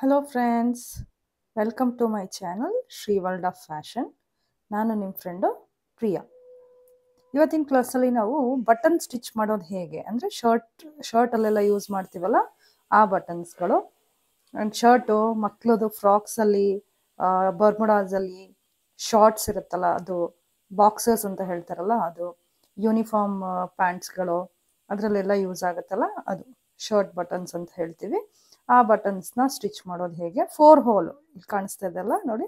Hello friends, welcome to my channel Shri world of fashion. ನಾನು ನಿಮ್ಮ friend Priya. ಇವತ್ತಿನ ಕ್ಲಾಸಲ್ಲಿ ನಾವು ಬಟನ್ ಸ್ಟಿಚ್ ಮಾಡೋದು ಹೇಗೆ ಅಂದರೆ ಶರ್ಟಲ್ಲೆಲ್ಲ ಯೂಸ್ ಮಾಡ್ತೀವಲ್ಲ ಆ ಬಟನ್ಸ್ಗಳು. ಆ್ಯಂಡ್ ಶರ್ಟು ಮಕ್ಕಳದು ಫ್ರಾಕ್ಸಲ್ಲಿ, ಬರ್ಮುಡಾಸಲ್ಲಿ, ಶಾರ್ಟ್ಸ್ ಇರುತ್ತಲ್ಲ ಅದು, ಬಾಕ್ಸರ್ಸ್ ಅಂತ ಹೇಳ್ತಾರಲ್ಲ ಅದು, ಯೂನಿಫಾರ್ಮ್ ಪ್ಯಾಂಟ್ಸ್ಗಳು ಅದರಲ್ಲೆಲ್ಲ ಯೂಸ್ ಆಗುತ್ತಲ್ಲ ಅದು ಶರ್ಟ್ ಬಟನ್ಸ್ ಅಂತ ಹೇಳ್ತೀವಿ. ಆ ಬಟನ್ಸ್ನ ಸ್ಟಿಚ್ ಮಾಡೋದು ಹೇಗೆ, 4 ಹೋಲು ಇಲ್ಲಿ ಕಾಣಿಸ್ತಾ ಇದೆಯಲ್ಲ ನೋಡಿ,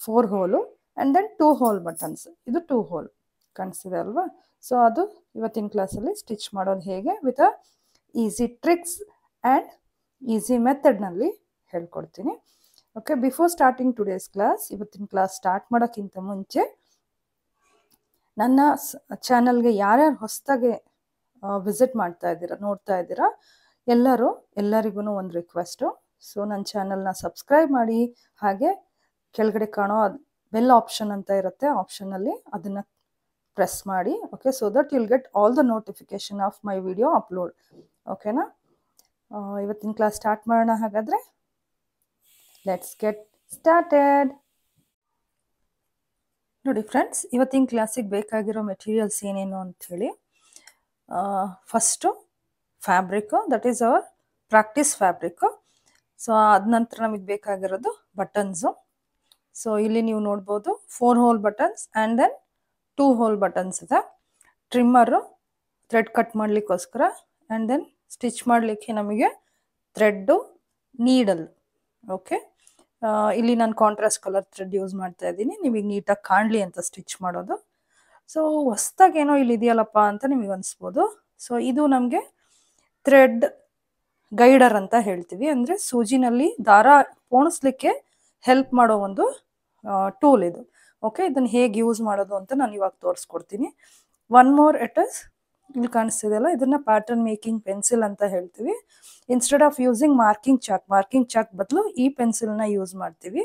4 ಹೋಲು ಆ್ಯಂಡ್ ದೆನ್ 2 ಹೋಲ್ ಬಟನ್ಸ್. ಇದು 2 ಹೋಲ್ ಕಾಣಿಸ್ತಿದೆ ಅಲ್ವಾ. ಸೊ ಅದು ಇವತ್ತಿನ ಕ್ಲಾಸಲ್ಲಿ ಸ್ಟಿಚ್ ಮಾಡೋದು ಹೇಗೆ with a easy tricks and easy ಮೆಥಡ್ನಲ್ಲಿ ಹೇಳ್ಕೊಡ್ತೀನಿ. Okay, before starting today's class, ಇವತ್ತಿನ ಕ್ಲಾಸ್ ಸ್ಟಾರ್ಟ್ ಮಾಡೋಕ್ಕಿಂತ ಮುಂಚೆ ನನ್ನ ಚಾನಲ್ಗೆ ಯಾರ್ಯಾರು ಹೊಸದಾಗಿ ವಿಸಿಟ್ ಮಾಡ್ತಾ ಇದ್ದೀರಾ, ನೋಡ್ತಾ ಇದ್ದೀರಾ, ಎಲ್ಲರಿಗೂ ಒಂದು ರಿಕ್ವೆಸ್ಟು. ಸೊ ನನ್ನ ಚಾನಲ್ನ ಸಬ್ಸ್ಕ್ರೈಬ್ ಮಾಡಿ, ಹಾಗೆ ಕೆಳಗಡೆ ಕಾಣೋ ಬೆಲ್ ಆಪ್ಷನ್ ಅಂತ ಇರುತ್ತೆ, ಆಪ್ಷನಲ್ಲಿ ಅದನ್ನು ಪ್ರೆಸ್ ಮಾಡಿ. Okay, so that you'll get all the notification of my video upload. ಓಕೆನಾ, ಇವತ್ತಿನ ಕ್ಲಾಸ್ ಸ್ಟಾರ್ಟ್ ಮಾಡೋಣ. ಹಾಗಾದರೆ ಲೆಟ್ಸ್ ಗೆಟ್ ಸ್ಟಾರ್ಟೆಡ್. ನೋಡಿ ಫ್ರೆಂಡ್ಸ್, ಇವತ್ತಿನ ಕ್ಲಾಸಿಗೆ ಬೇಕಾಗಿರೋ ಮೆಟೀರಿಯಲ್ಸ್ ಏನೇನು ಅಂಥೇಳಿ, first fabric, that is our practice fabric. So ಅದ ನಂತರ ನಮಗೆ ಬೇಕಾಗಿರೋದು ಬಟನ್ಸು. ಸೊ ಇಲ್ಲಿ ನೀವು ನೋಡ್ಬೋದು 4 hole buttons and then 2 hole buttons ಇದೆ. ಟ್ರಿಮ್ಮರು ಥ್ರೆಡ್ ಕಟ್ ಮಾಡಲಿಕ್ಕೋಸ್ಕರ, ಆ್ಯಂಡ್ ದೆನ್ ಸ್ಟಿಚ್ ಮಾಡಲಿಕ್ಕೆ ನಮಗೆ ಥ್ರೆಡ್ಡು, ನೀಡಲ್. ಓಕೆ, ಇಲ್ಲಿ ನಾನು ಕಾಂಟ್ರಾಸ್ಟ್ ಕಲರ್ ಥ್ರೆಡ್ ಯೂಸ್ ಮಾಡ್ತಾ ಇದ್ದೀನಿ, ನಿಮಗೆ ನೀಟಾಗಿ ಕಾಣಲಿ ಅಂತ ಸ್ಟಿಚ್ ಮಾಡೋದು. ಸೊ ಹೊಸ್ದಾಗಿ ಏನೋ ಇಲ್ಲಿ ಇದೆಯಲ್ಲಪ್ಪ ಅಂತ ನಿಮಗೆ ಅನಿಸ್ಬೋದು. ಸೊ ಇದು ನಮಗೆ ಥ್ರೆಡ್ ಗೈಡರ್ ಅಂತ ಹೇಳ್ತೀವಿ, ಅಂದರೆ ಸೂಜಿನಲ್ಲಿ ದಾರ ಪೋಣಿಸ್ಲಿಕ್ಕೆ ಹೆಲ್ಪ್ ಮಾಡೋ ಒಂದು ಟೂಲ್ ಇದು. ಓಕೆ, ಇದನ್ನು ಹೇಗೆ ಯೂಸ್ ಮಾಡೋದು ಅಂತ ನಾನು ಇವಾಗ ತೋರಿಸ್ಕೊಡ್ತೀನಿ. ಒನ್ ಮೋರ್ ಇಟ್ ಇಸ್, ಇಲ್ಲಿ ಕಾಣಿಸ್ತಿದೆಯಲ್ಲ, ಇದನ್ನು ಪ್ಯಾಟರ್ನ್ ಮೇಕಿಂಗ್ ಪೆನ್ಸಿಲ್ ಅಂತ ಹೇಳ್ತೀವಿ. Instead of using marking chalk ಬದಲು ಈ ಪೆನ್ಸಿಲ್ನ ಯೂಸ್ ಮಾಡ್ತೀವಿ.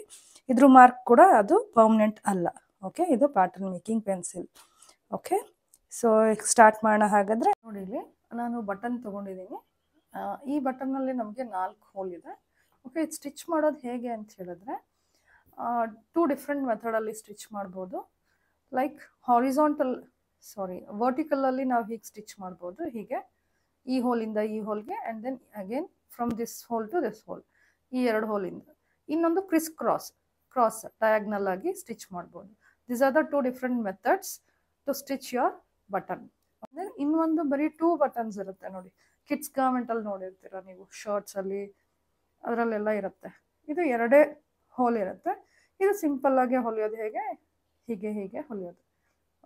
ಇದ್ರ ಮಾರ್ಕ್ ಕೂಡ ಅದು ಪರ್ಮನೆಂಟ್ ಅಲ್ಲ. ಓಕೆ, ಇದು pattern making pencil. Okay, so start ಮಾಡೋಣ. ಹಾಗಾದರೆ ನೋಡಿ, ಇಲ್ಲಿ ನಾನು ಬಟನ್ ತೊಗೊಂಡಿದ್ದೀನಿ. ಈ ಬಟನ್ನಲ್ಲಿ ನಮಗೆ 4 ಹೋಲ್ ಇದೆ. ಓಕೆ, ಇದು ಸ್ಟಿಚ್ ಮಾಡೋದು ಹೇಗೆ ಅಂತ ಹೇಳಿದ್ರೆ, 2 ಡಿಫ್ರೆಂಟ್ ಮೆಥಡಲ್ಲಿ ಸ್ಟಿಚ್ ಮಾಡ್ಬೋದು. ಲೈಕ್ ವರ್ಟಿಕಲಲ್ಲಿ ನಾವು ಹೀಗೆ ಸ್ಟಿಚ್ ಮಾಡ್ಬೋದು, ಹೀಗೆ ಈ ಹೋಲಿಂದ ಈ ಹೋಲ್ಗೆ, and then again from this hole to this hole, ಈ 2 ಹೋಲಿಂದ. ಇನ್ನೊಂದು ಕ್ರಾಸ್ ಡಯಾಗ್ನಲ್ ಆಗಿ ಸ್ಟಿಚ್ ಮಾಡ್ಬೋದು. These are the 2 different methods to stitch your button. Then ಇನ್ನೊಂದು ಬರೀ 2 ಬಟನ್ಸ್ ಇರುತ್ತೆ ನೋಡಿ, ಕಿಡ್ಸ್ ಗಾರ್ಮೆಂಟಲ್ಲಿ ನೋಡಿರ್ತೀರ ನೀವು, ಶರ್ಟ್ಸಲ್ಲಿ ಅದರಲ್ಲೆಲ್ಲ ಇರುತ್ತೆ. ಇದು 2 ಹೋಲ್ ಇರುತ್ತೆ. ಇದು ಸಿಂಪಲ್ಲಾಗಿ ಹೊಲಿಯೋದು ಹೇಗೆ, ಹೀಗೆ ಹೊಲಿಯೋದು.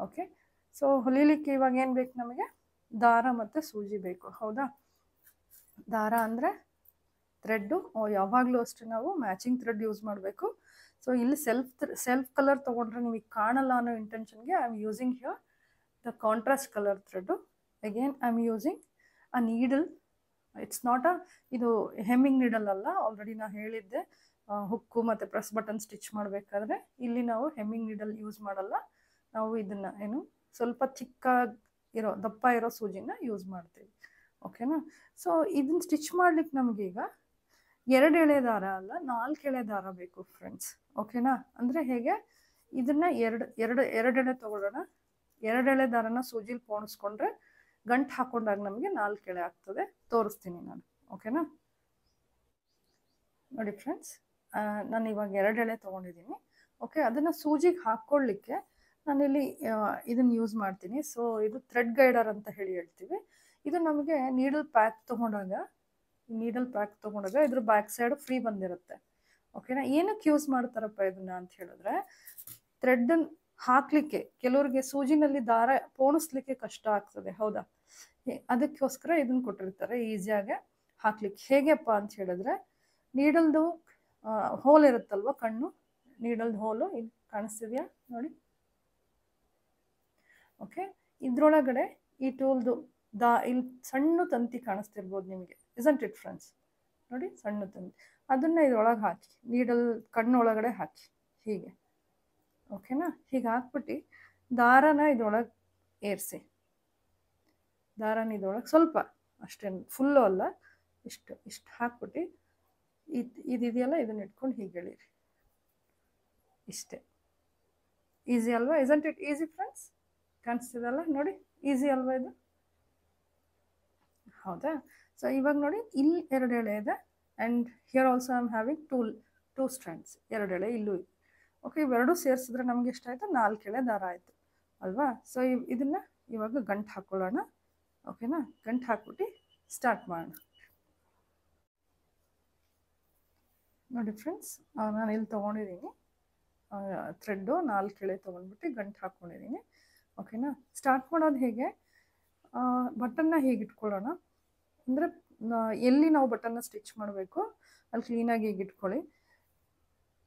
ಓಕೆ, ಸೊ ಹೊಲಿಲಿಕ್ಕೆ ಇವಾಗ ಏನು ಬೇಕು ನಮಗೆ, ದಾರ ಮತ್ತು ಸೂಜಿ ಬೇಕು. ಹೌದಾ, ದಾರ ಅಂದರೆ ಥ್ರೆಡ್ಡು ಯಾವಾಗಲೂ ಅಷ್ಟೇ ನಾವು ಮ್ಯಾಚಿಂಗ್ ಥ್ರೆಡ್ ಯೂಸ್ ಮಾಡಬೇಕು. ಸೊ ಇಲ್ಲಿ ಸೆಲ್ಫ್ ಕಲರ್ ತೊಗೊಂಡ್ರೆ ನಿಮಗೆ ಕಾಣಲ್ಲ ಅನ್ನೋ ಇಂಟೆನ್ಷನ್ಗೆ I am using here the contrast colour thread. Again I am using a needle. It's not ಇದು ಹೆಮ್ಮಿಂಗ್ ನೀಡಲ್ ಅಲ್ಲ, ಆಲ್ರೆಡಿ ನಾನು ಹೇಳಿದ್ದೆ, ಹುಕ್ಕು ಮತ್ತು ಪ್ರೆಸ್ ಬಟನ್ ಸ್ಟಿಚ್ ಮಾಡಬೇಕಾದ್ರೆ ಇಲ್ಲಿ ನಾವು ಹೆಮ್ಮಿಂಗ್ ನೀಡಲ್ ಯೂಸ್ ಮಾಡಲ್ಲ. ನಾವು ಇದನ್ನು ಸ್ವಲ್ಪ ದಪ್ಪ ಇರೋ ಸೂಜಿನ ಯೂಸ್ ಮಾಡ್ತೀವಿ. ಓಕೆನಾ, ಸೊ ಇದನ್ನು ಸ್ಟಿಚ್ ಮಾಡ್ಲಿಕ್ಕೆ ನಮಗೀಗ 2 ಎಳೆ ದಾರ ಅಲ್ಲ, 4 ಎಳೆ ದಾರ ಬೇಕು ಫ್ರೆಂಡ್ಸ್. ಓಕೆನಾ, ಅಂದರೆ ಹೇಗೆ, ಇದನ್ನು ಎರಡು ಎಳೆ ತೊಗೊಳ್ಳೋಣ. 2 ಎಳೆ ದಾರನ ಸೂಜಿಲಿ ಪೋಣಿಸ್ಕೊಂಡ್ರೆ ಗಂಟು ಹಾಕೊಂಡಾಗ ನಮಗೆ 4 ಎಳೆ ಆಗ್ತದೆ. ತೋರಿಸ್ತೀನಿ ನಾನು. ಓಕೆನಾ, ನೋಡಿ ಫ್ರೆಂಡ್ಸ್, ನಾನು ಇವಾಗ 2 ಎಳೆ ತೊಗೊಂಡಿದ್ದೀನಿ. ಓಕೆ, ಅದನ್ನು ಸೂಜಿಗೆ ಹಾಕ್ಕೊಳ್ಳಿಕ್ಕೆ ನಾನಿಲ್ಲಿ ಇದನ್ನು ಯೂಸ್ ಮಾಡ್ತೀನಿ. ಸೊ ಇದು ಥ್ರೆಡ್ ಗೈಡರ್ ಅಂತ ಹೇಳ್ತೀವಿ. ಇದು ನಮಗೆ ನೀಡಲ್ ಪ್ಯಾಕ್ ತೊಗೊಂಡಾಗ ಇದ್ರ ಬ್ಯಾಕ್ ಸೈಡ್ ಫ್ರೀ ಬಂದಿರುತ್ತೆ. ಓಕೆನಾ, ಏನಕ್ಕೆ ಯೂಸ್ ಮಾಡ್ತಾರಪ್ಪ ಇದನ್ನ ಅಂತ ಹೇಳಿದ್ರೆ, ಥ್ರೆಡ್ಡನ್ನು ಹಾಕಲಿಕ್ಕೆ ಕೆಲವ್ರಿಗೆ ಸೂಜಿನಲ್ಲಿ ದಾರ ಪೋಣಿಸ್ಲಿಕ್ಕೆ ಕಷ್ಟ ಆಗ್ತದೆ. ಹೌದಾ, ಅದಕ್ಕೋಸ್ಕರ ಇದನ್ನು ಕೊಟ್ಟಿರ್ತಾರೆ ಈಸಿಯಾಗಿ ಹಾಕ್ಲಿಕ್ಕೆ. ಹೇಗೆಪ್ಪ ಅಂತ ಹೇಳಿದ್ರೆ, ನೀಡಲ್ದು ಹೋಲ್ ಇರುತ್ತಲ್ವ, ಕಣ್ಣು ನೀಡಲ್ದು ಹೋಲು ಇಲ್ಲಿ ಕಾಣಿಸ್ತಿದೆಯಾ ನೋಡಿ. ಓಕೆ, ಇದ್ರೊಳಗಡೆ ಈ ಟೂಲ್ದು ಇಲ್ಲಿ ಸಣ್ಣ ತಂತಿ ಕಾಣಿಸ್ತಿರ್ಬೋದು ನಿಮಗೆ, ಇಸಂಟ್ ಇಟ್ ಫ್ರೆಂಡ್ಸ್? ನೋಡಿ, ಸಣ್ಣ ತಂತಿ, ಅದನ್ನು ಇದ್ರೊಳಗೆ ಹಾಕಿ, ನೀಡಲ್ ಕಣ್ಣೊಳಗಡೆ ಹಾಕಿ ಹೀಗೆ. ಓಕೆನಾ, ಹೀಗೆ ಹಾಕ್ಬಿಟ್ಟು ದಾರನ ಇದ್ರೊಳಗೆ ಏರಿಸಿ, ದಾರನ ಇದ್ರೊಳಗೆ ಸ್ವಲ್ಪ ಅಷ್ಟೇ, ಫುಲ್ಲು ಅಲ್ಲ, ಇಷ್ಟು ಹಾಕ್ಬಿಟ್ಟು ಇದಿದೆಯಲ್ಲ ಇದನ್ನ ಇಟ್ಕೊಂಡು ಹೀಗೆ ಎಳೀರಿ. ಇಷ್ಟೇ. ಈಸಿ ಅಲ್ವಾ? Isn't it easy friends? ಕಾಣಿಸ್ತಿದಲ್ಲ ನೋಡಿ, ಈಸಿ ಅಲ್ವಾ ಇದು? ಹೌದಾ? ಸೊ ಇವಾಗ ನೋಡಿ, ಇಲ್ಲಿ 2 ಎಳೆ ಇದೆ and here also I am having two stands, 2 ಎಳೆ ಇಲ್ಲೂ ಇದೆ. ಓಕೆ, ಇವೆರಡೂ ಸೇರಿಸಿದ್ರೆ ನಮ್ಗೆ ಎಷ್ಟಾಯಿತು? 4 ಎಳೆ ದಾರ ಆಯಿತು ಅಲ್ವಾ? ಸೊ ಇದನ್ನು ಇವಾಗ ಗಂಟು ಹಾಕ್ಕೊಳ್ಳೋಣ. ಓಕೆನಾ? ಗಂಟು ಹಾಕ್ಬಿಟ್ಟು ಸ್ಟಾರ್ಟ್ ಮಾಡೋಣ. ನೋಡಿ ಫ್ರೆಂಡ್ಸ್, ನಾನು ಇಲ್ಲಿ ತೊಗೊಂಡಿದ್ದೀನಿ ಥ್ರೆಡ್ಡು, 4 ಎಳೆ ತೊಗೊಂಡ್ಬಿಟ್ಟು ಗಂಟು ಹಾಕ್ಕೊಂಡಿದ್ದೀನಿ. ಓಕೆನಾ? ಸ್ಟಾರ್ಟ್ ಮಾಡೋದು ಹೇಗೆ? ಬಟನ್ನ ಹೀಗೆ ಇಟ್ಕೊಳ್ಳೋಣ. ಅಂದರೆ ಎಲ್ಲಿ ನಾವು ಬಟನ್ನ ಸ್ಟಿಚ್ ಮಾಡಬೇಕು ಅಲ್ಲಿ ಕ್ಲೀನಾಗಿ ಹೀಗೆ ಇಟ್ಕೊಳ್ಳಿ.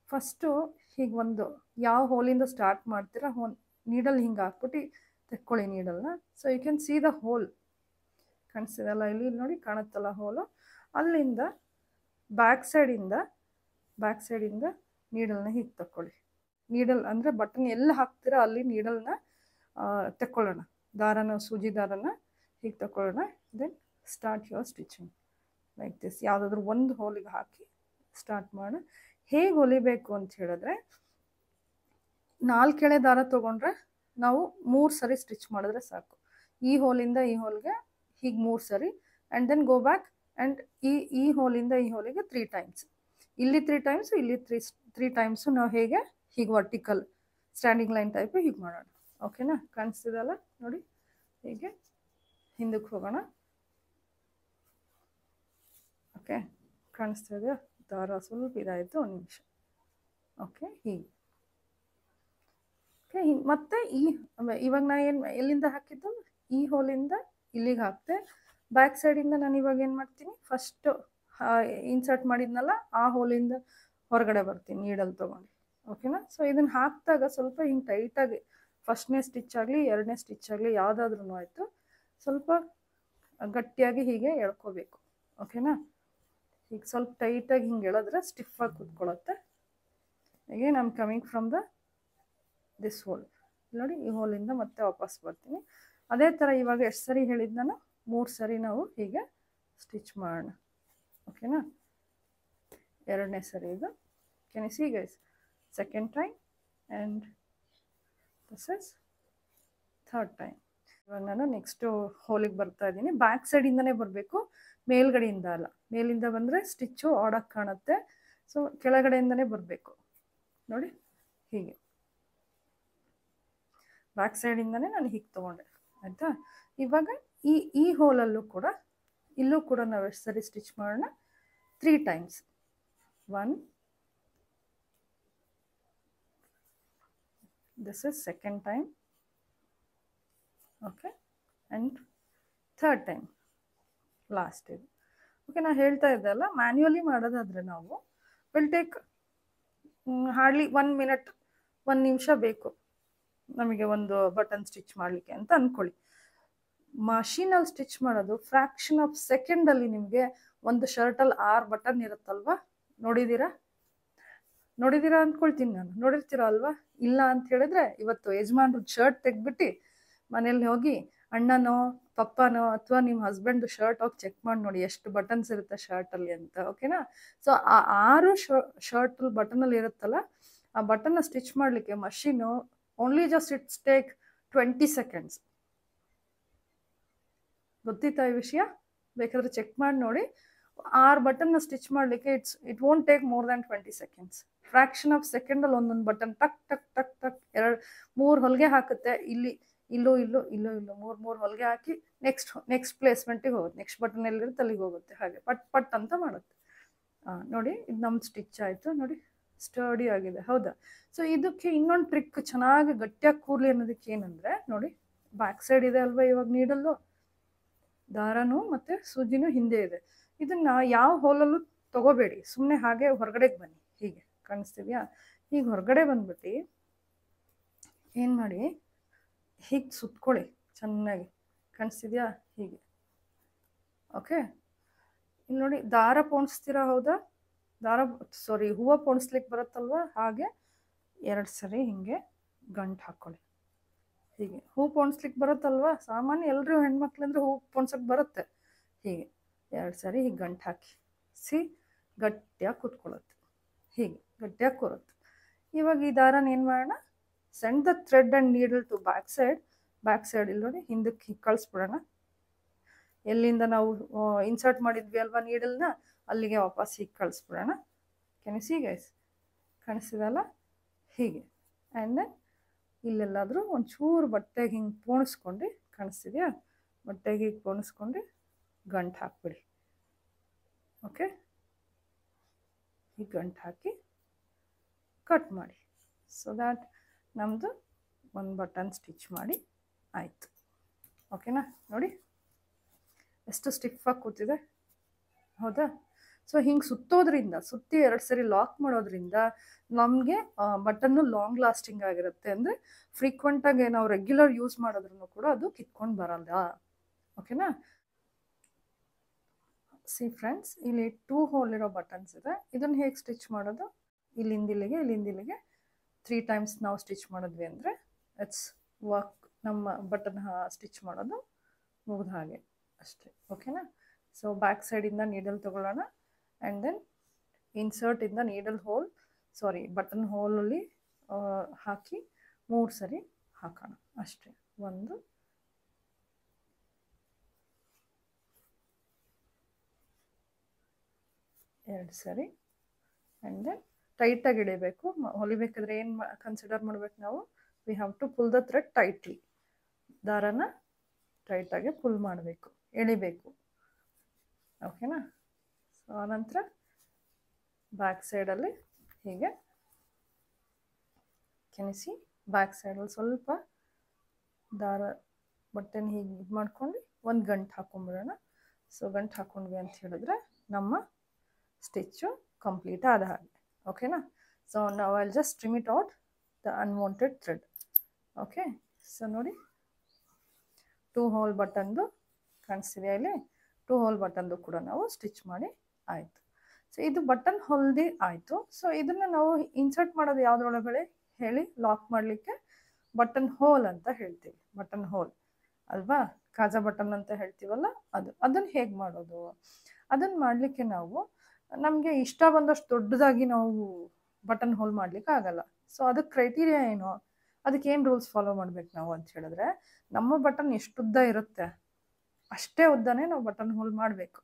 ಫಸ್ಟು ಹೀಗೆ ಒಂದು ಯಾವ ಹೋಲಿಂದ ಸ್ಟಾರ್ಟ್ ಮಾಡ್ತೀರಾ ನೀಡಲ್ ಹಿಂಗೆ ಹಾಕ್ಬಿಟ್ಟು ತೆಕ್ಕೊಳ್ಳಿ ನೀಡಲ್ನ. So you can see the hole. ಕಾಣಿಸ್ತಿದಲ್ಲ ಇಲ್ಲಿ ನೋಡಿ, ಕಾಣುತ್ತಲ್ಲ ಹೋಲು. ಅಲ್ಲಿಂದ ಬ್ಯಾಕ್ ಸೈಡಿಂದ ನೀಡಲ್ನ ಹೀಗೆ ತಕ್ಕೊಳ್ಳಿ. ನೀಡಲ್ ಅಂದರೆ ಬಟನ್ ಎಲ್ಲಿ ಹಾಕ್ತೀರಾ ಅಲ್ಲಿ ನೀಡಲ್ನ ತೆಕ್ಕೊಳ್ಳೋಣ. ಸೂಜಿ ದಾರನ ಹೀಗೆ ತಗೊಳ್ಳೋಣ. Then start your stitching like this. ಯಾವುದಾದ್ರೂ ಒಂದು ಹೋಲಿಗೆ ಹಾಕಿ ಸ್ಟಾರ್ಟ್ ಮಾಡೋಣ. ಹೇಗೆ ಹೊಲಿಬೇಕು ಅಂತ ಹೇಳಿದ್ರೆ, 4 ಎಳೆ ದಾರ ತೊಗೊಂಡ್ರೆ ನಾವು 3 ಸರಿ ಸ್ಟಿಚ್ ಮಾಡಿದ್ರೆ ಸಾಕು. ಈ ಹೋಲಿಂದ ಈ ಹೋಲ್ಗೆ ಹೀಗೆ 3 ಸರಿ and then go back and ಈ ಹೋಲಿಂದ ಈ ಹೋಲಿಗೆ 3 ಟೈಮ್ಸ್. ಇಲ್ಲಿ 3 ಟೈಮ್ಸು, ಇಲ್ಲಿ 3 ಟೈಮ್ಸು. ನಾವು ಹೀಗೆ ವರ್ಟಿಕಲ್ ಸ್ಟ್ಯಾಂಡಿಂಗ್ ಲೈನ್ ಟೈಪು ಹೀಗೆ ಮಾಡೋಣ. ಓಕೆನಾ? ಕಾಣಿಸ್ತಿದಲ್ಲ ನೋಡಿ, ಹೀಗೆ ಹಿಂದಕ್ಕೆ ಹೋಗೋಣ. ಓಕೆ, ಕಾಣಿಸ್ತಾ ಇದೆಯಾ? ದಾರ ಸ್ವಲ್ಪ ಇದಾಯಿತು, 1 ನಿಮಿಷ. ಓಕೆ, ಹೀಗೆ. ಓಕೆ, ಮತ್ತೆ ಇವಾಗ ನಾನು ಎಲ್ಲಿಂದ ಹಾಕಿದ್ದು? ಈ ಹೋಲಿಂದ ಇಲ್ಲಿಗೆ ಹಾಕ್ತೆ. ಬ್ಯಾಕ್ ಸೈಡಿಂದ ನಾನು ಇವಾಗ ಏನು ಮಾಡ್ತೀನಿ, ಫಸ್ಟು ಇನ್ಸರ್ಟ್ ಮಾಡಿದ್ನಲ್ಲ ಆ ಹೋಲಿಂದ ಹೊರಗಡೆ ಬರ್ತೀನಿ ನೀಡಲ್ ತೊಗೊಂಡು. ಓಕೆನಾ? ಸೊ ಇದನ್ನು ಹಾಕಿದಾಗ ಸ್ವಲ್ಪ ಹಿಂಗೆ ಟೈಟಾಗಿ, ಫಸ್ಟ್ನೇ ಸ್ಟಿಚ್ ಆಗಲಿ 2ನೇ ಸ್ಟಿಚ್ ಆಗಲಿ ಯಾವುದಾದ್ರೂ ಆಯಿತು, ಸ್ವಲ್ಪ ಗಟ್ಟಿಯಾಗಿ ಹೀಗೆ ಎಳ್ಕೋಬೇಕು. ಓಕೆನಾ? ಹೀಗೆ ಸ್ವಲ್ಪ ಟೈಟಾಗಿ ಹಿಂಗೆ ಎಳೆದ್ರೆ ಸ್ಟಿಫಾಗಿ ಕೂತ್ಕೊಳ್ಳುತ್ತೆ. Again I am coming from this hole. ನೋಡಿ, ಈ ಹೋಲಿಂದ ಮತ್ತೆ ವಾಪಸ್ ಬರ್ತೀನಿ. ಅದೇ ಥರ ಇವಾಗ ಎಷ್ಟು ಸರಿ ಹೇಳಿದ್ದು ನಾನು? 3 ಸರಿ ನಾವು ಹೀಗೆ ಸ್ಟಿಚ್ ಮಾಡೋಣ. ಓಕೆನಾ? 2ನೇ ಸರಿ ಇದು. Can you see guys? Second time and this is third time. ಇವಾಗ ನಾನು ನೆಕ್ಸ್ಟು ಹೋಲಿಗೆ ಬರ್ತಾ ಇದ್ದೀನಿ. ಬ್ಯಾಕ್ ಸೈಡಿಂದನೇ ಬರಬೇಕು, ಮೇಲ್ಗಡೆಯಿಂದ ಅಲ್ಲ. ಮೇಲಿಂದ ಬಂದರೆ ಸ್ಟಿಚ್ಚು ಆಡಕ್ಕೆ ಕಾಣುತ್ತೆ. ಸೊ ಕೆಳಗಡೆಯಿಂದನೇ ಬರಬೇಕು. ನೋಡಿ, ಹೀಗೆ ಬ್ಯಾಕ್ ಸೈಡಿಂದನೇ ನಾನು ಹೀಗೆ ತೊಗೊಂಡೆ. ಆಯಿತಾ? ಇವಾಗ ಈ ಹೋಲಲ್ಲೂ ಕೂಡ, ಇಲ್ಲೂ ಕೂಡ ನಾವು ಎಷ್ಟು ಸರಿ ಸ್ಟಿಚ್ ಮಾಡೋಣ? 3 times. 1, this is second time. Okay, and third time, last ಇದು. ಓಕೆ, ನಾನು ಹೇಳ್ತಾ ಇದ್ದೆ ಅಲ್ಲ, ಮ್ಯಾನ್ಯುವಲಿ ಮಾಡೋದಾದರೆ ನಾವು ವಿಲ್ ಟೇಕ್ ಹಾರ್ಡ್ಲಿ 1 ಮಿನಿಟ್, 1 ನಿಮಿಷ ಬೇಕು ನಮಗೆ ಒಂದು ಬಟನ್ ಸ್ಟಿಚ್ ಮಾಡಲಿಕ್ಕೆ ಅಂತ ಅಂದ್ಕೊಳ್ಳಿ. ಮಷೀನಲ್ಲಿ ಸ್ಟಿಚ್ ಮಾಡೋದು ಫ್ರ್ಯಾಕ್ಷನ್ ಆಫ್ ಸೆಕೆಂಡಲ್ಲಿ ನಿಮಗೆ ಒಂದು ಶರ್ಟಲ್ಲಿ 6 ಬಟನ್ ಇರುತ್ತಲ್ವ? ನೋಡಿದ್ದೀರಾ ಅಂದ್ಕೊಳ್ತೀನಿ ನಾನು. ನೋಡಿರ್ತೀರಾ ಅಲ್ವಾ? ಇಲ್ಲ ಅಂತ ಹೇಳಿದ್ರೆ ಇವತ್ತು ಯಜಮಾನ್ರು ಶರ್ಟ್ ತೆಗ್ಬಿಟ್ಟು ಮನೇಲಿ ಹೋಗಿ ಅಣ್ಣನೋ ಪಪ್ಪನೋ ಅಥವಾ ನಿಮ್ಮ ಹಸ್ಬೆಂಡ್ ಶರ್ಟ್ ಹೋಗಿ ಚೆಕ್ ಮಾಡಿ ನೋಡಿ ಎಷ್ಟು ಬಟನ್ಸ್ ಇರುತ್ತೆ ಶರ್ಟಲ್ಲಿ ಅಂತ. ಓಕೆನಾ? ಸೊ ಆ 6 ಶರ್ಟಲ್ಲಿ ಬಟನಲ್ಲಿ ಇರುತ್ತಲ್ಲ, ಆ ಬಟನ್ನ ಸ್ಟಿಚ್ ಮಾಡಲಿಕ್ಕೆ machine only just it's take 20 seconds. ಗೊತ್ತಿತ್ತಾ ಈ ವಿಷಯ? ಬೇಕಾದ್ರೆ ಚೆಕ್ ಮಾಡಿ ನೋಡಿ. 6 ಬಟನ್ನ ಸ್ಟಿಚ್ ಮಾಡಲಿಕ್ಕೆ it won't take more than 20 seconds. Fraction of ಸೆಕೆಂಡಲ್ಲಿ ಒಂದೊಂದು ಬಟನ್ ಟಕ್ ಟಕ್ ಟಕ್ ಟಕ್ 3 ಹೊಲಿಗೆ ಹಾಕುತ್ತೆ. ಇಲ್ಲೂ 3 ಹೊಲಿಗೆ ಹಾಕಿ ನೆಕ್ಸ್ಟ್ ಪ್ಲೇಸ್ಮೆಂಟಿಗೆ ಹೋಗುತ್ತೆ. ನೆಕ್ಸ್ಟ್ ಬಟನ್ ಎಲ್ಲಿರುತ್ತೆ ಅಲ್ಲಿಗೆ ಹೋಗುತ್ತೆ. ಹಾಗೆ ಪಟ್ ಅಂತ ಮಾಡುತ್ತೆ. ನೋಡಿ, ಇದು ನಮ್ಮ ಸ್ಟಿಚ್ ಆಯಿತು. ನೋಡಿ, ಸ್ಟಡಿ ಆಗಿದೆ. ಹೌದಾ? ಸೊ ಇದಕ್ಕೆ ಇನ್ನೊಂದು ಟ್ರಿಕ್, ಚೆನ್ನಾಗಿ ಗಟ್ಟಿಯಾಗಿ ಕೂರ್ಲಿ ಅನ್ನೋದಕ್ಕೆ ಏನಂದರೆ, ನೋಡಿ ಬ್ಯಾಕ್ ಸೈಡ್ ಇದೆ ಅಲ್ವಾ ಇವಾಗ ನೀಡಲ್ಲು, ದಾರನೂ ಮತ್ತು ಸೂಜಿನೂ ಹಿಂದೆ ಇದೆ. ಇದನ್ನು ಯಾವ ಹೋಲಲ್ಲೂ ತಗೋಬೇಡಿ, ಸುಮ್ಮನೆ ಹಾಗೆ ಹೊರಗಡೆಗೆ ಬನ್ನಿ. ಹೀಗೆ ಕಾಣಿಸ್ತಿದ್ಯಾ? ಹೀಗೆ ಹೊರಗಡೆ ಬಂದ್ಬಿಟ್ಟು ಏನು ಮಾಡಿ, ಹೀಗೆ ಸುತ್ಕೊಳ್ಳಿ ಚೆನ್ನಾಗಿ. ಕಾಣಿಸ್ತಿದ್ಯಾ? ಹೀಗೆ. ಓಕೆ, ಇಲ್ಲಿ ನೋಡಿ, ದಾರ ಪೋಣಿಸ್ತೀರಾ? ಹೌದಾ? ಹೂವು ಪೋಣಿಸ್ಲಿಕ್ಕೆ ಬರುತ್ತಲ್ವ? ಹಾಗೆ 2 ಸರಿ ಹಿಂಗೆ ಗಂಟು ಹಾಕ್ಕೊಳ್ಳಿ. ಹೀಗೆ ಹೂ ಪೋಣಿಸ್ಲಿಕ್ಕೆ ಬರುತ್ತಲ್ವ? ಸಾಮಾನ್ಯ ಎಲ್ಲರೂ ಹೆಣ್ಮಕ್ಳಂದ್ರೆ ಹೂ ಪೋಣ್ಸಕ್ಕೆ ಬರುತ್ತೆ. ಹೀಗೆ 2 ಸರಿ ಹೀಗೆ ಗಂಟು ಹಾಕಿ. ಸಿ, ಗಟ್ಟಿಯಾಗಿ ಕೂತ್ಕೊಳ್ಳುತ್ತೆ, ಹೀಗೆ ಗಟ್ಟಿಯಾಗಿ ಕೂರುತ್ತೆ. ಇವಾಗ ಈ ದಾರನ ಏನು ಮಾಡೋಣ, send the thread and needle to back side ಇಲ್ಲಿ ನೋಡಿ ಹಿಂದಕ್ಕೆ ಹೀಗೆ ಕಳಿಸ್ಬಿಡೋಣ. ಎಲ್ಲಿಂದ ನಾವು ಇನ್ಸರ್ಟ್ ಮಾಡಿದ್ವಿ ಅಲ್ವಾ ನೀಡಲ್ನ, ಅಲ್ಲಿಗೆ ವಾಪಸ್ ಹೀಗೆ ಕಳಿಸ್ಬಿಡೋಣ. ಕ್ಯಾನ್ ಯು ಸಿ ಗೈಸ್, ಕಾಣಿಸ್ತಿದಲ್ಲ ಹೀಗೆ. ಆ್ಯಂಡ್ ದೆನ್ ಇಲ್ಲೆಲ್ಲಾದರೂ ಒಂಚೂರು ಬಟ್ಟೆಗೆ ಹಿಂಗೆ ಪೋಣಿಸ್ಕೊಂಡು, ಕಾಣಿಸ್ತಿದೆಯಾ, ಬಟ್ಟೆಗೆ ಹೀಗೆ ಪೋಣಿಸ್ಕೊಂಡು ಗಂಟು ಹಾಕ್ಬಿಡಿ. ಓಕೆ, ಹೀಗೆ ಗಂಟು ಹಾಕಿ ಕಟ್ ಮಾಡಿ. ಸೊ ದ್ಯಾಟ್ ನಮ್ಮದು ಒಂದು ಬಟನ್ ಸ್ಟಿಚ್ ಮಾಡಿ ಆಯಿತು. ಓಕೆನಾ, ನೋಡಿ ಎಷ್ಟು ಸ್ಟಿಫಾಗಿ ಕೂತಿದೆ, ಹೌದಾ. ಸೊ ಹಿಂಗೆ ಸುತ್ತಿ 2 ಸರಿ ಲಾಕ್ ಮಾಡೋದ್ರಿಂದ ನಮಗೆ ಬಟನ್ನು ಲಾಂಗ್ ಲಾಸ್ಟಿಂಗ್ ಆಗಿರುತ್ತೆ. ಅಂದರೆ ಫ್ರೀಕ್ವೆಂಟಾಗಿ ನಾವು ರೆಗ್ಯುಲರ್ ಯೂಸ್ ಮಾಡೋದ್ರೂ ಕೂಡ ಅದು ಕಿತ್ಕೊಂಡು ಬರಲ್ಲ. ಓಕೆನಾ. ಸಿ ಫ್ರೆಂಡ್ಸ್, ಇಲ್ಲಿ 2 ಹೋಲ್ ಇರೋ ಬಟನ್ಸ್ ಇದೆ. ಇದನ್ನು ಹೇಗೆ ಸ್ಟಿಚ್ ಮಾಡೋದು, ಇಲ್ಲಿಂದ ಇಲ್ಲಿಗೆ 3 ಟೈಮ್ಸ್ ನಾವು ಸ್ಟಿಚ್ ಮಾಡಿದ್ವಿ ಅಂದರೆ ಇಟ್ಸ್ ವರ್ಕ್. ನಮ್ಮ ಬಟನ್ ಸ್ಟಿಚ್ ಮಾಡೋದು ಮುಗಿದ ಹಾಗೆ ಅಷ್ಟೇ. ಓಕೆನಾ. ಸೊ ಬ್ಯಾಕ್ ಸೈಡಿಂದ ನೀಡಲ್ ತೊಗೊಳ್ಳೋಣ. ಆ್ಯಂಡ್ ದೆನ್ ಇನ್ಸರ್ಟಿಂದ ನೀಡಲ್ ಹೋಲ್, ಬಟನ್ ಹೋಲಲ್ಲಿ ಹಾಕಿ 3 ಸರಿ ಹಾಕೋಣ ಅಷ್ಟೇ. 1 2 ಸರಿ. ಆ್ಯಂಡ್ ದೆನ್ ಟೈಟಾಗಿ ಹಿಡಿಬೇಕು. ಹೊಲಿಬೇಕಾದ್ರೆ ಏನು ಕನ್ಸಿಡರ್ ಮಾಡ್ಬೇಕು ನಾವು, we have to pull the thread tightly. ದಾರನ ಟೈಟಾಗಿ ಪುಲ್ ಮಾಡಬೇಕು, ಎಳಿಬೇಕು. ಓಕೆನಾ. ಸೊ ಆನಂತರ ಬ್ಯಾಕ್ ಸೈಡಲ್ಲಿ ಹೀಗೆ ಕೆನಿಸಿ, ಬ್ಯಾಕ್ ಸೈಡಲ್ಲಿ ಸ್ವಲ್ಪ ದಾರ ಬಟ್ಟೆನ ಹೀಗೆ ಇದು ಮಾಡ್ಕೊಂಡು ಒಂದು ಗಂಟು ಹಾಕೊಂಡ್ಬಿಡೋಣ. ಸೊ ಗಂಟು ಹಾಕೊಂಡ್ವಿ ಅಂತ ಹೇಳಿದ್ರೆ ನಮ್ಮ ಸ್ಟಿಚ್ಚು ಕಂಪ್ಲೀಟ್ ಆದ ಹಾಗೆ. ಓಕೆನಾ. ಸೊ ನಾವು I'll just trim it out the unwanted thread. Okay. So ನೋಡಿ 2 ಹೋಲ್ ಬಟನ್ದು ಕಾಣಿಸ್ತಿದೆ ಇಲ್ಲಿ. 2 ಹೋಲ್ ಬಟನ್ದು ಕೂಡ ನಾವು ಸ್ಟಿಚ್ ಮಾಡಿ ಆಯಿತು. ಸೊ ಇದು ಬಟನ್ ಹೊಲ್ದಿ ಆಯಿತು. ಸೊ ಇದನ್ನು ನಾವು ಇನ್ಸರ್ಟ್ ಮಾಡೋದು ಯಾವುದ್ರೊಳಗಡೆ ಹೇಳಿ, ಲಾಕ್ ಮಾಡಲಿಕ್ಕೆ ಬಟನ್ ಹೋಲ್ ಅಂತ ಹೇಳ್ತೀವಿ. ಬಟನ್ ಹೋಲ್ ಅಲ್ವಾ, ಕಾಜಾ ಬಟನ್ ಅಂತ ಹೇಳ್ತೀವಲ್ಲ, ಅದನ್ನು ಹೇಗೆ ಮಾಡೋದು, ಅದನ್ನು ಮಾಡಲಿಕ್ಕೆ ನಾವು ನಮಗೆ ಇಷ್ಟ ಬಂದಷ್ಟು ದೊಡ್ಡದಾಗಿ ನಾವು ಬಟನ್ ಹೋಲ್ ಮಾಡಲಿಕ್ಕೆ ಆಗಲ್ಲ. ಸೊ ಅದಕ್ಕೆ ಕ್ರೈಟೀರಿಯಾ ಏನು, ಅದಕ್ಕೆ ಏನು ರೂಲ್ಸ್ ಫಾಲೋ ಮಾಡ್ಬೇಕು ನಾವು ಅಂತ ಹೇಳಿದ್ರೆ, ನಮ್ಮ ಬಟನ್ ಎಷ್ಟು ಉದ್ದ ಇರುತ್ತೆ ಅಷ್ಟೇ ಉದ್ದನೇ ನಾವು ಬಟನ್ ಹೋಲ್ ಮಾಡಬೇಕು.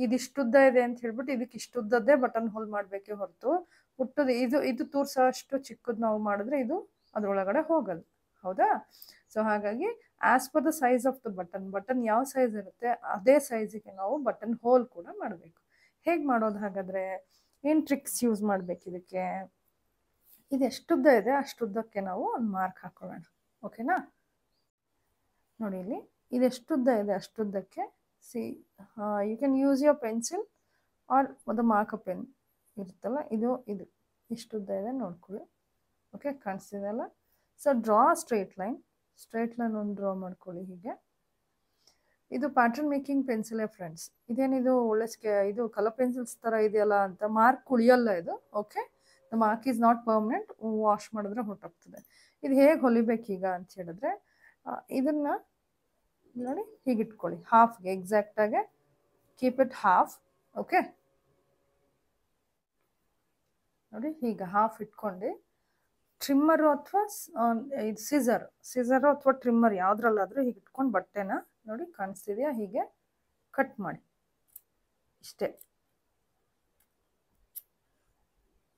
ಇದಿಷ್ಟುದ್ದ ಇದೆ ಅಂತ ಹೇಳ್ಬಿಟ್ಟು ಇದಕ್ಕೆ ಇಷ್ಟುದ್ದದ್ದೇ ಬಟನ್ ಹೋಲ್ ಮಾಡಬೇಕೇ ಹೊರತು ಹುಟ್ಟದು ಇದು ತೋರ್ಸೋ ಅಷ್ಟು ಚಿಕ್ಕದು ನಾವು ಮಾಡಿದ್ರೆ ಇದು ಅದರೊಳಗಡೆ ಹೋಗಲ್ಲ. ಹೌದಾ. ಸೊ ಹಾಗಾಗಿ as per the size of the button ಯಾವ ಸೈಜ್ ಇರುತ್ತೆ ಅದೇ ಸೈಜಿಗೆ ನಾವು ಬಟನ್ ಹೋಲ್ ಕೂಡ ಮಾಡಬೇಕು. ಹೇಗೆ ಮಾಡೋದು ಹಾಗಾದರೆ, ಏನು ಟ್ರಿಕ್ಸ್ ಯೂಸ್ ಮಾಡಬೇಕು ಇದಕ್ಕೆ, ಇದು ಎಷ್ಟುದ್ದ ಇದೆ ಅಷ್ಟುದ್ದಕ್ಕೆ ನಾವು ಒಂದು ಮಾರ್ಕ್ ಹಾಕೊಳ್ಳೋಣ. ಓಕೆನಾ. ನೋಡಿ ಇಲ್ಲಿ ಇದು ಎಷ್ಟುದ್ದ ಇದೆ ಅಷ್ಟುದ್ದಕ್ಕೆ see you can use your pencil or ಒಂದು ಮಾರ್ಕ್ ಪೆನ್ ಇರುತ್ತಲ್ಲ, ಇದು ಇಷ್ಟುದ್ದ ಇದೆ ನೋಡ್ಕೊಳ್ಳಿ. ಓಕೆ, ಕಾಣಿಸ್ತಿದೆಯಲ್ಲ. ಸೊ ಡ್ರಾ ಸ್ಟ್ರೇಟ್ ಲೈನ್ ಒಂದು ಡ್ರಾ ಮಾಡ್ಕೊಳ್ಳಿ ಹೀಗೆ. ಇದು ಪ್ಯಾಟರ್ನ್ ಮೇಕಿಂಗ್ ಪೆನ್ಸಿಲೇ ಫ್ರೆಂಡ್ಸ್. ಇದೇನಿದು ಒಳ್ಳೆ ಇದು ಕಲರ್ ಪೆನ್ಸಿಲ್ಸ್ ಥರ ಇದೆಯಲ್ಲ ಅಂತ ಮಾರ್ಕ್ ಉಳಿಯಲ್ಲ ಇದು. Okay, the mark is not permanent, wash ಮಾಡಿದ್ರೆ ಹೊರಟೋಗ್ತದೆ. ಇದು ಹೇಗೆ ಹೊಲಿಬೇಕೀಗ ಅಂತ ಹೇಳಿದ್ರೆ, ಇದನ್ನು ನೋಡಿ ಹೀಗೆ ಇಟ್ಕೊಳ್ಳಿ, ಹಾಫ್ಗೆ ಎಕ್ಸಾಕ್ಟಾಗೆ ಕೀಪ್ ಇಟ್ ಹಾಫ್. ಓಕೆ, ನೋಡಿ ಹೀಗೆ ಹಾಫ್ ಇಟ್ಕೊಂಡು ಟ್ರಿಮ್ಮರು ಅಥವಾ ಇದು ಸಿಸರು ಅಥವಾ ಟ್ರಿಮ್ಮರ್ ಯಾವುದ್ರಲ್ಲಾದರೂ ಹೀಗೆ ಇಟ್ಕೊಂಡು ಬಟ್ಟೆನ ನೋಡಿ ಕಾಣಿಸ್ತಿದೆಯಾ ಹೀಗೆ ಕಟ್ ಮಾಡಿ ಇಷ್ಟೇ.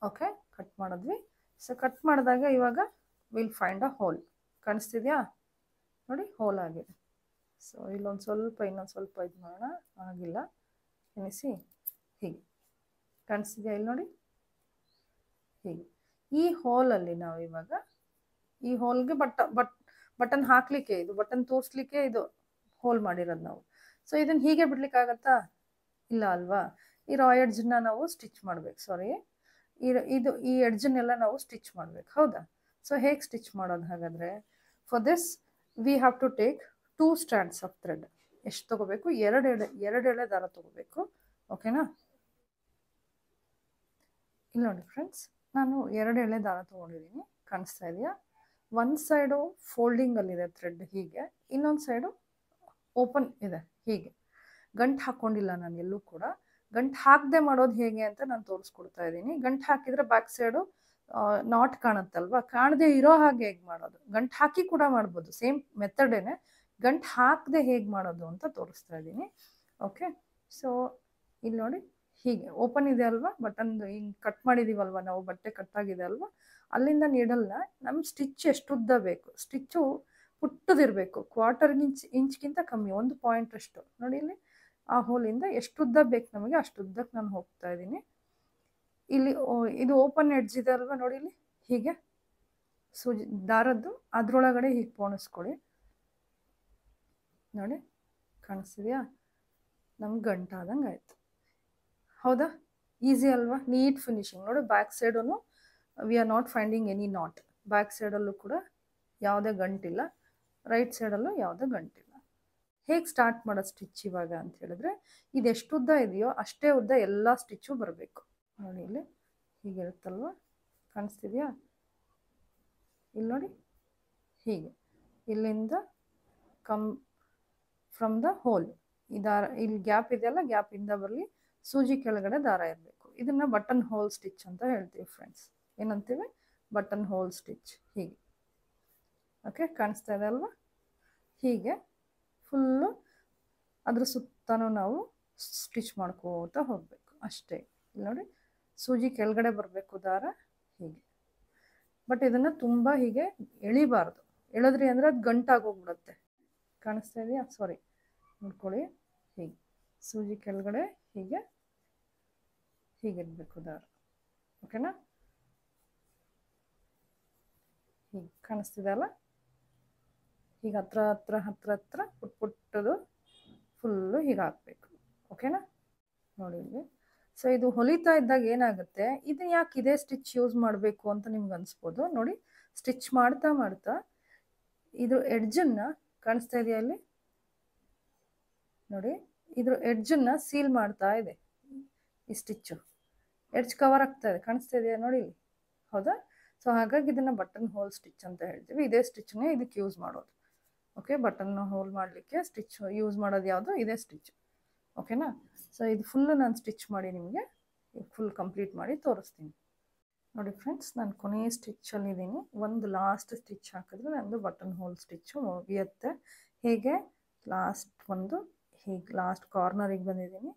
ಓಕೆ, ಕಟ್ ಮಾಡಿದ್ವಿ. ಸೊ ಕಟ್ ಮಾಡಿದಾಗ ಇವಾಗ ವಿಲ್ ಫೈಂಡ್ ಅ ಹೋಲ್. ಕಾಣಿಸ್ತಿದೆಯಾ ನೋಡಿ, ಹೋಲ್ ಆಗಿದೆ. ಸೊ ಇನ್ನೊಂದು ಸ್ವಲ್ಪ ಇದು ಮಾಡೋಣ, ಆಗಿಲ್ಲ ಎನಿಸಿ ಹೀಗೆ ಕಾಣಿಸ್ತಿದೆಯಾ ಇಲ್ಲಿ ನೋಡಿ ಹೀಗೆ. ಈ ಹೋಲಲ್ಲಿ ನಾವು ಇವಾಗ ಈ ಹೋಲ್ಗೆ ಬಟನ್ ಹಾಕ್ಲಿಕ್ಕೆ, ಇದು ಬಟನ್ ತೋರಿಸ್ಲಿಕ್ಕೆ ಇದು ಹೋಲ್ ಮಾಡಿರೋದು ನಾವು. ಸೊ ಇದನ್ನು ಹೀಗೆ ಬಿಡ್ಲಿಕ್ಕಾಗತ್ತಾ, ಇಲ್ಲ ಅಲ್ವಾ. ಈ ಎಡ್ಜನ್ನ ನಾವು ಸ್ಟಿಚ್ ಮಾಡ್ಬೇಕು, ಈ ಎಡ್ಜನ್ನೆಲ್ಲ ನಾವು ಸ್ಟಿಚ್ ಮಾಡ್ಬೇಕು. ಹೌದಾ. ಸೊ ಹೇಗೆ ಸ್ಟಿಚ್ ಮಾಡೋದು ಹಾಗಾದರೆ, for this we have to take 2 strands of thread. ಎಷ್ಟು ತೊಗೋಬೇಕು, ಎರಡು ಎಳೆ ದಾರ ತೊಗೋಬೇಕು. ಓಕೆನಾ. ಇಲ್ಲಿ ನೋಡಿ ಫ್ರೆಂಡ್ಸ್, ನಾನು 2 ಎಳೆ ದಾರ ತೊಗೊಂಡಿದ್ದೀನಿ, ಕಾಣಿಸ್ತಾ ಇದೆಯಾ. ಒಂದು ಸೈಡು ಫೋಲ್ಡಿಂಗಲ್ಲಿದೆ ಥ್ರೆಡ್ ಹೀಗೆ, ಇನ್ನೊಂದು ಸೈಡು ಓಪನ್ ಇದೆ ಹೀಗೆ. ಗಂಟು ಹಾಕ್ಕೊಂಡಿಲ್ಲ ನಾನು ಎಲ್ಲೂ ಕೂಡ, ಗಂಟು ಹಾಕದೆ ಮಾಡೋದು ಹೇಗೆ ಅಂತ ನಾನು ತೋರಿಸ್ಕೊಡ್ತಾ ಇದ್ದೀನಿ. ಗಂಟು ಹಾಕಿದ್ರೆ ಬ್ಯಾಕ್ ಸೈಡು ನಾಟ್ ಕಾಣುತ್ತಲ್ವಾ, ಕಾಣದೆ ಇರೋ ಹಾಗೆ ಹೇಗೆ ಮಾಡೋದು, ಗಂಟು ಹಾಕಿ ಕೂಡ ಮಾಡ್ಬೋದು, ಸೇಮ್ ಮೆಥಡೇನೆ. ಗಂಟು ಹಾಕದೆ ಹೇಗೆ ಮಾಡೋದು ಅಂತ ತೋರಿಸ್ತಾ ಇದ್ದೀನಿ. ಓಕೆ, ಸೊ ಇಲ್ಲಿ ನೋಡಿ ಹೀಗೆ ಓಪನ್ ಇದೆ ಅಲ್ವಾ, ಬಟನ್ ಹಿಂಗೆ ಕಟ್ ಮಾಡಿದೀವಲ್ವ ನಾವು, ಬಟ್ಟೆ ಕಟ್ ಆಗಿದೆ ಅಲ್ವಾ, ಅಲ್ಲಿಂದ ನೀಡಲ್ನ ನಮ್ಮ ಸ್ಟಿಚ್ ಎಷ್ಟು ಉದ್ದ ಬೇಕು, ಸ್ಟಿಚ್ಚು ಪುಟ್ಟದಿರಬೇಕು, ಕ್ವಾರ್ಟರ್ ಇಂಚ್ಗಿಂತ ಕಮ್ಮಿ, 1 ಪಾಯಿಂಟ್ ಅಷ್ಟು ನೋಡಿ ಇಲ್ಲಿ. ಆ ಹೋಲಿಂದ ಎಷ್ಟು ಉದ್ದ ಬೇಕು ನಮಗೆ ಅಷ್ಟು ಉದ್ದಕ್ಕೆ ನಾನು ಹೋಗ್ತಾ ಇದ್ದೀನಿ. ಇಲ್ಲಿ ಇದು ಓಪನ್ ಎಡ್ಜ್ ಇದೆ ಅಲ್ವಾ, ನೋಡಿ ಇಲ್ಲಿ ಹೀಗೆ ಸೂಜಿ ದಾರದ್ದು ಅದ್ರೊಳಗಡೆ ಹೀಗೆ ಪೋಣಿಸ್ಕೊಳ್ಳಿ. ನೋಡಿ ಕಾಣಿಸ್ತಿದೆಯಾ, ನಮ್ಗೆ ಗಂಟಾದಂಗೆ ಆಯಿತು. ಹೌದಾ, ಈಸಿ ಅಲ್ವಾ, ನೀಟ್ ಫಿನಿಶಿಂಗ್. ನೋಡಿ ಬ್ಯಾಕ್ ಸೈಡೂ we are not finding any knot, back ಸೈಡಲ್ಲೂ ಕೂಡ ಯಾವುದೇ ಗಂಟಿಲ್ಲ, ರೈಟ್ ಸೈಡಲ್ಲೂ ಯಾವುದೇ ಗಂಟಿಲ್ಲ. ಹೇಗೆ ಸ್ಟಾರ್ಟ್ ಮಾಡೋ ಸ್ಟಿಚ್ ಇವಾಗ ಅಂತ ಹೇಳಿದ್ರೆ, ಇದೆಷ್ಟು ಉದ್ದ ಇದೆಯೋ ಅಷ್ಟೇ ಉದ್ದ ಎಲ್ಲ ಸ್ಟಿಚ್ಚು ಬರಬೇಕು. ನೋಡಿ ಇಲ್ಲಿ ಹೀಗಿರುತ್ತಲ್ವ, ಕಾಣಿಸ್ತಿದೆಯಾ, ಇಲ್ಲಿ ನೋಡಿ ಹೀಗೆ ಇಲ್ಲಿಂದ ಫ್ರಮ್ ದ ಹೋಲ್, ಈ ದಾರ ಇಲ್ಲಿ ಗ್ಯಾಪ್ ಇದೆಯಲ್ಲ, ಗ್ಯಾಪಿಂದ ಬರಲಿ, ಸೂಜಿ ಕೆಳಗಡೆ ದಾರ ಇರಬೇಕು. ಇದನ್ನು ಬಟನ್ ಹೋಲ್ ಸ್ಟಿಚ್ ಅಂತ ಹೇಳ್ತೀವಿ ಫ್ರೆಂಡ್ಸ್. ಏನಂತೀವಿ, ಬಟನ್ ಹೋಲ್ ಸ್ಟಿಚ್. ಹೀಗೆ ಓಕೆ, ಕಾಣಿಸ್ತಾ ಇದೆ ಅಲ್ವಾ, ಹೀಗೆ ಫುಲ್ಲು ಅದ್ರ ಸುತ್ತನೂ ನಾವು ಸ್ಟಿಚ್ ಮಾಡ್ಕೋತಾ ಹೋಗಬೇಕು ಅಷ್ಟೇ. ಇಲ್ಲಿ ನೋಡಿ ಸೂಜಿ ಕೆಳಗಡೆ ಬರಬೇಕು ದಾರ ಹೀಗೆ. ಬಟ್ ಇದನ್ನು ತುಂಬ ಹೀಗೆ ಎಳಿಬಾರ್ದು, ಎಳೆದ್ರಿ ಅಂದರೆ ಅದು ಗಂಟಾಗೋಗ್ಬಿಡುತ್ತೆ. ಕಾಣಿಸ್ತಾ ಇದೆಯಾ, ಸಾರಿ ನೋಡ್ಕೊಳ್ಳಿ, ಹೀಗೆ ಸೂಜಿ ಕೆಳಗಡೆ ಹೀಗೆ ಹೀಗಿರಬೇಕು ದಾರ. ಓಕೆನಾ, ಹೀಗೆ ಕಾಣಿಸ್ತಿದೆ ಅಲ್ಲ, ಹೀಗೆ ಹತ್ರ ಹತ್ರ ಹತ್ರ ಹತ್ರ ಪುಟ್ಟದು ಫುಲ್ಲು ಹೀಗೆ ಹಾಕಬೇಕು. ಓಕೆನಾ, ನೋಡಿ ಇಲ್ಲಿ. ಸೊ ಇದು ಹೊಲಿತಾ ಇದ್ದಾಗ ಏನಾಗುತ್ತೆ, ಇದನ್ನ ಯಾಕೆ ಇದೇ ಸ್ಟಿಚ್ ಯೂಸ್ ಮಾಡಬೇಕು ಅಂತ ನಿಮ್ಗೆ ಅನಿಸ್ಬೋದು. ನೋಡಿ ಸ್ಟಿಚ್ ಮಾಡ್ತಾ ಮಾಡ್ತಾ ಇದ್ರ ಎಡ್ಜನ್ನು, ಕಾಣಿಸ್ತಾ ಇದೆಯಾ ಅಲ್ಲಿ, ನೋಡಿ ಇದ್ರ ಎಡ್ಜನ್ನು ಸೀಲ್ ಮಾಡ್ತಾ ಇದೆ ಈ ಸ್ಟಿಚ್ಚು, ಎಡ್ಜ್ ಕವರ್ ಆಗ್ತಾ ಇದೆ, ಕಾಣಿಸ್ತಾ ಇದೆಯಾ ನೋಡಿ ಇಲ್ಲಿ. ಹೌದಾ, ಸೊ ಹಾಗಾಗಿ ಇದನ್ನು ಬಟನ್ ಹೋಲ್ ಸ್ಟಿಚ್ ಅಂತ ಹೇಳ್ತೀವಿ. ಇದೇ ಸ್ಟಿಚ್ನೇ ಇದಕ್ಕೆ ಯೂಸ್ ಮಾಡೋದು. ಓಕೆ, ಬಟನ್ ಹೋಲ್ ಮಾಡಲಿಕ್ಕೆ ಸ್ಟಿಚ್ ಯೂಸ್ ಮಾಡೋದು ಯಾವುದು, ಇದೇ ಸ್ಟಿಚ್. ಓಕೆನಾ, ಸೊ ಇದು ಫುಲ್ಲು ನಾನು ಸ್ಟಿಚ್ ಮಾಡಿ ನಿಮಗೆ ಫುಲ್ ಕಂಪ್ಲೀಟ್ ಮಾಡಿ ತೋರಿಸ್ತೀನಿ. ನೋಡಿ ಫ್ರೆಂಡ್ಸ್, ನಾನು ಕೊನೆಯ ಸ್ಟಿಚ್ಚಲ್ಲಿದ್ದೀನಿ. ಒಂದು ಲಾಸ್ಟ್ ಸ್ಟಿಚ್ ಹಾಕಿದ್ರೆ ನಂದು ಬಟನ್ ಹೋಲ್ ಸ್ಟಿಚ್ಚು ಮುಗಿಯುತ್ತೆ. ಹೇಗೆ ಲಾಸ್ಟ್ ಒಂದು ಹೀಗೆ ಲಾಸ್ಟ್ ಕಾರ್ನರಿಗೆ ಬಂದಿದ್ದೀನಿ.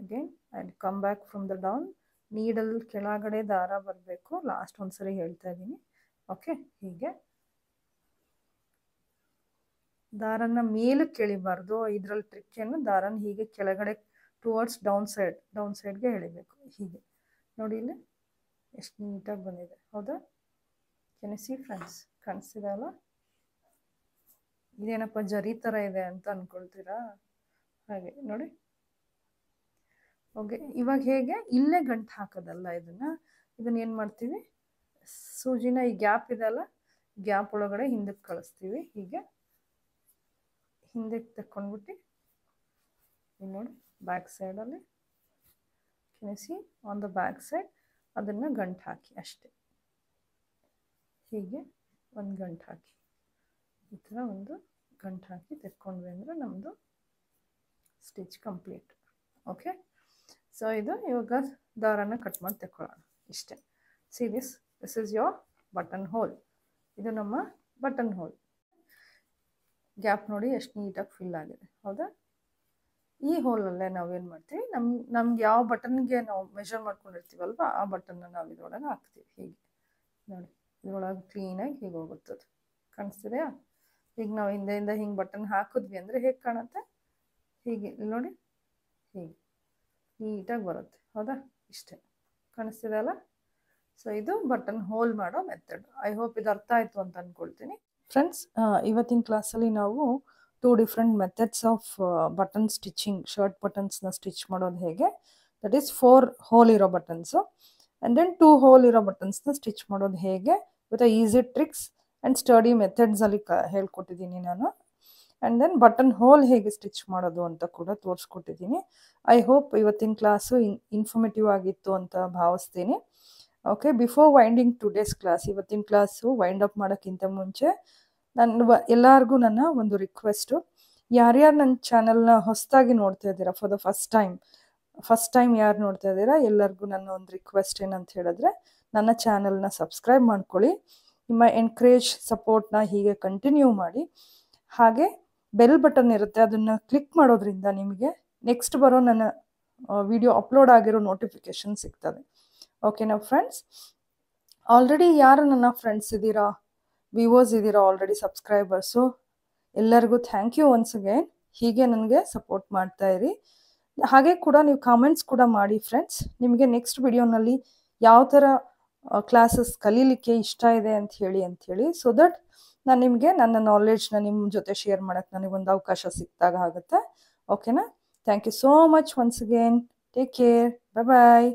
Again I come back from the down, needle ಕೆಳಗಡೆ ದಾರ ಬರಬೇಕು. ಲಾಸ್ಟ್ ಒಂದ್ಸರಿ ಹೇಳ್ತಾ ಇದ್ದೀನಿ. ಓಕೆ, ಹೀಗೆ ದಾರನ ಮೇಲಕ್ಕೆ ಎಳಿಬಾರ್ದು, ಇದರಲ್ಲಿ ಟ್ರಿಕ್ ಏನು, ದಾರನ ಹೀಗೆ ಕೆಳಗಡೆ ಟುವರ್ಡ್ಸ್ ಡೌನ್ ಸೈಡ್ಗೆ ಎಳಿಬೇಕು. ಹೀಗೆ ನೋಡಿ ಇಲ್ಲಿ ಎಷ್ಟು ನೀಟಾಗಿ ಬಂದಿದೆ. ಹೌದಾ, ಕೆನ್ ಯು ಸಿ ಫ್ರೆಂಡ್ಸ್, ಕಾಣಿಸ್ತಿದೆ ಅಲ್ಲ, ಇದೇನಪ್ಪ ಜರಿ ಥರ ಇದೆ ಅಂತ ಅಂದ್ಕೊಳ್ತೀರಾ, ಹಾಗೆ ನೋಡಿ. ಓಕೆ, ಇವಾಗ ಹೇಗೆ ಇಲ್ಲೇ ಗಂಟು ಹಾಕೋದಲ್ಲ, ಇದನ್ನ ಏನು ಮಾಡ್ತೀವಿ, ಸೂಜಿನ ಈ ಗ್ಯಾಪ್ ಇದೆಲ್ಲ, ಗ್ಯಾಪ್ ಒಳಗಡೆ ಹಿಂದಕ್ಕೆ ಕಳಿಸ್ತೀವಿ. ಹೀಗೆ ಹಿಂದಕ್ಕೆ ತಕ್ಕೊಂಡ್ಬಿಟ್ಟು ಇಲ್ಲಿ ನೋಡಿ ಬ್ಯಾಕ್ ಸೈಡಲ್ಲಿ ಕೆನಿಸಿ ಆನ್ ದ ಬ್ಯಾಕ್ ಸೈಡ್ ಅದನ್ನು ಗಂಟು ಹಾಕಿ ಅಷ್ಟೇ. ಹೀಗೆ ಒಂದು ಗಂಟು ಹಾಕಿ, ಈ ಥರ ಒಂದು ಗಂಟು ಹಾಕಿ ತೆಕ್ಕೊಂಡ್ವಿ ಅಂದರೆ ನಮ್ಮದು ಸ್ಟಿಚ್ ಕಂಪ್ಲೀಟ್. ಓಕೆ, ಸೊ ಇದು ಇವಾಗ ದಾರನ ಕಟ್ ಮಾಡಿ ತೆಕ್ಕೊಳ್ಳೋಣ ಇಷ್ಟೇ. See this is your button hole. ಇದು ನಮ್ಮ ಬಟನ್ ಹೋಲ್. ಗ್ಯಾಪ್ ನೋಡಿ ಎಷ್ಟು ನೀಟಾಗಿ ಫಿಲ್ ಆಗಿದೆ. ಹೌದಾ, ಈ ಹೋಲಲ್ಲೇ ನಾವೇನು ಮಾಡ್ತೀವಿ, ನಮ್ಗೆ ಯಾವ ಬಟನ್ಗೆ ನಾವು ಮೆಷರ್ ಮಾಡ್ಕೊಂಡಿರ್ತೀವಲ್ವ ಆ ಬಟನ್ನ ನಾವು ಇದ್ರೊಳಗೆ ಹಾಕ್ತೀವಿ. ಹೀಗೆ ನೋಡಿ, ಇದ್ರೊಳಗೆ ಕ್ಲೀನಾಗಿ ಹೀಗೆ ಹೋಗುತ್ತದೆ, ಕಾಣಿಸ್ತಿದೆಯಾ. ಈಗ ನಾವು ಹಿಂದೆಯಿಂದ ಹಿಂಗೆ ಬಟನ್ ಹಾಕಿದ್ವಿ ಅಂದರೆ ಹೇಗೆ ಕಾಣುತ್ತೆ, ಹೀಗೆ ನೋಡಿ ಹೀಗೆ ನೀಟಾಗಿ ಬರುತ್ತೆ. ಹೌದಾ, ಇಷ್ಟೇ, ಕಾಣಿಸ್ತಿದೆ ಅಲ್ಲ. ಸೊ ಇದು ಬಟನ್ ಹೋಲ್ ಮಾಡೋ ಮೆಥಡ್. ಐ ಹೋಪ್ ಇದು ಅರ್ಥ ಆಯಿತು ಅಂತ ಅಂದ್ಕೊಳ್ತೀನಿ ಫ್ರೆಂಡ್ಸ್. ಇವತ್ತಿನ ಕ್ಲಾಸಲ್ಲಿ ನಾವು 2 different methods of button stitching, shirt ಬಟನ್ಸ್ನ ಸ್ಟಿಚ್ ಮಾಡೋದು ಹೇಗೆ, ದಟ್ ಈಸ್ 4 ಹೋಲ್ ಇರೋ ಬಟನ್ಸು, ಆ್ಯಂಡ್ ದೆನ್ 2 ಹೋಲ್ ಇರೋ ಬಟನ್ಸ್ನ ಸ್ಟಿಚ್ ಮಾಡೋದು ಹೇಗೆ with easy tricks and study ಮೆಥಡ್ಸಲ್ಲಿ ಹೇಳ್ಕೊಟ್ಟಿದ್ದೀನಿ ನಾನು. ಆ್ಯಂಡ್ ದೆನ್ ಬಟನ್ ಹೋಲ್ ಹೇಗೆ ಸ್ಟಿಚ್ ಮಾಡೋದು ಅಂತ ಕೂಡ ತೋರಿಸ್ಕೊಟ್ಟಿದ್ದೀನಿ. ಐ ಹೋಪ್ ಇವತ್ತಿನ ಕ್ಲಾಸು ಇನ್ಫಾರ್ಮೇಟಿವ್ ಆಗಿತ್ತು ಅಂತ ಭಾವಿಸ್ತೀನಿ. Okay, before winding today's class, ಇವತ್ತಿನ ಕ್ಲಾಸು ವೈಂಡ್ ಅಪ್ ಮಾಡೋಕ್ಕಿಂತ ಮುಂಚೆ ಎಲ್ಲರಿಗೂ ನನ್ನ ಒಂದು ರಿಕ್ವೆಸ್ಟು, ಯಾರ್ಯಾರು ನನ್ನ ಚಾನಲ್ನ ಹೊಸದಾಗಿ ನೋಡ್ತಾ ಇದ್ದೀರಾ for the first time, first time ಯಾರು ನೋಡ್ತಾ ಇದ್ದೀರಾ ಎಲ್ಲರಿಗೂ ನನ್ನ ಒಂದು ರಿಕ್ವೆಸ್ಟ್ ಏನಂತ ಹೇಳಿದ್ರೆ ನನ್ನ ಚಾನಲ್ನ ಸಬ್ಸ್ಕ್ರೈಬ್ ಮಾಡ್ಕೊಳ್ಳಿ. ನಿಮ್ಮ ಎನ್ಕರೇಜ್ ಸಪೋರ್ಟ್ನ ಹೀಗೆ ಕಂಟಿನ್ಯೂ ಮಾಡಿ. ಹಾಗೆ ಬೆಲ್ ಬಟನ್ ಇರುತ್ತೆ, ಅದನ್ನು ಕ್ಲಿಕ್ ಮಾಡೋದ್ರಿಂದ ನಿಮಗೆ ನೆಕ್ಸ್ಟ್ ಬರೋ ನನ್ನ ವಿಡಿಯೋ ಅಪ್ಲೋಡ್ ಆಗಿರೋ ನೋಟಿಫಿಕೇಶನ್ ಸಿಗ್ತದೆ. ಓಕೆನಾ ಫ್ರೆಂಡ್ಸ್? ಆಲ್ರೆಡಿ ಯಾರು ನನ್ನ ಫ್ರೆಂಡ್ಸ್ ಇದ್ದೀರಾ, ವ್ಯೂವರ್ಸ್ ಇದ್ದೀರಾ, ಆಲ್ರೆಡಿ ಸಬ್ಸ್ಕ್ರೈಬರ್ಸು, ಎಲ್ಲರಿಗೂ ಥ್ಯಾಂಕ್ ಯು ಒನ್ಸ್ ಅಗೇನ್. ಹೀಗೆ ನನಗೆ ಸಪೋರ್ಟ್ ಮಾಡ್ತಾ ಇರಿ. ಹಾಗೆ ಕೂಡ ನೀವು ಕಾಮೆಂಟ್ಸ್ ಕೂಡ ಮಾಡಿ ಫ್ರೆಂಡ್ಸ್, ನಿಮಗೆ ನೆಕ್ಸ್ಟ್ ವಿಡಿಯೋನಲ್ಲಿ ಯಾವ ಥರ ಕ್ಲಾಸಸ್ ಕಲೀಲಿಕ್ಕೆ ಇಷ್ಟ ಇದೆ ಅಂತ ಹೇಳಿ ಸೊ ದಟ್ ನಾನು ನಿಮಗೆ ನನ್ನ ನಾಲೆಡ್ಜ್ನ ನಿಮ್ಮ ಜೊತೆ ಶೇರ್ ಮಾಡೋಕ್ಕೆ ನನಗೊಂದು ಅವಕಾಶ ಸಿಕ್ಕಿದಾಗ ಆಗುತ್ತೆ. ಓಕೆನಾ? Thank you so much once again. Take care. Bye bye.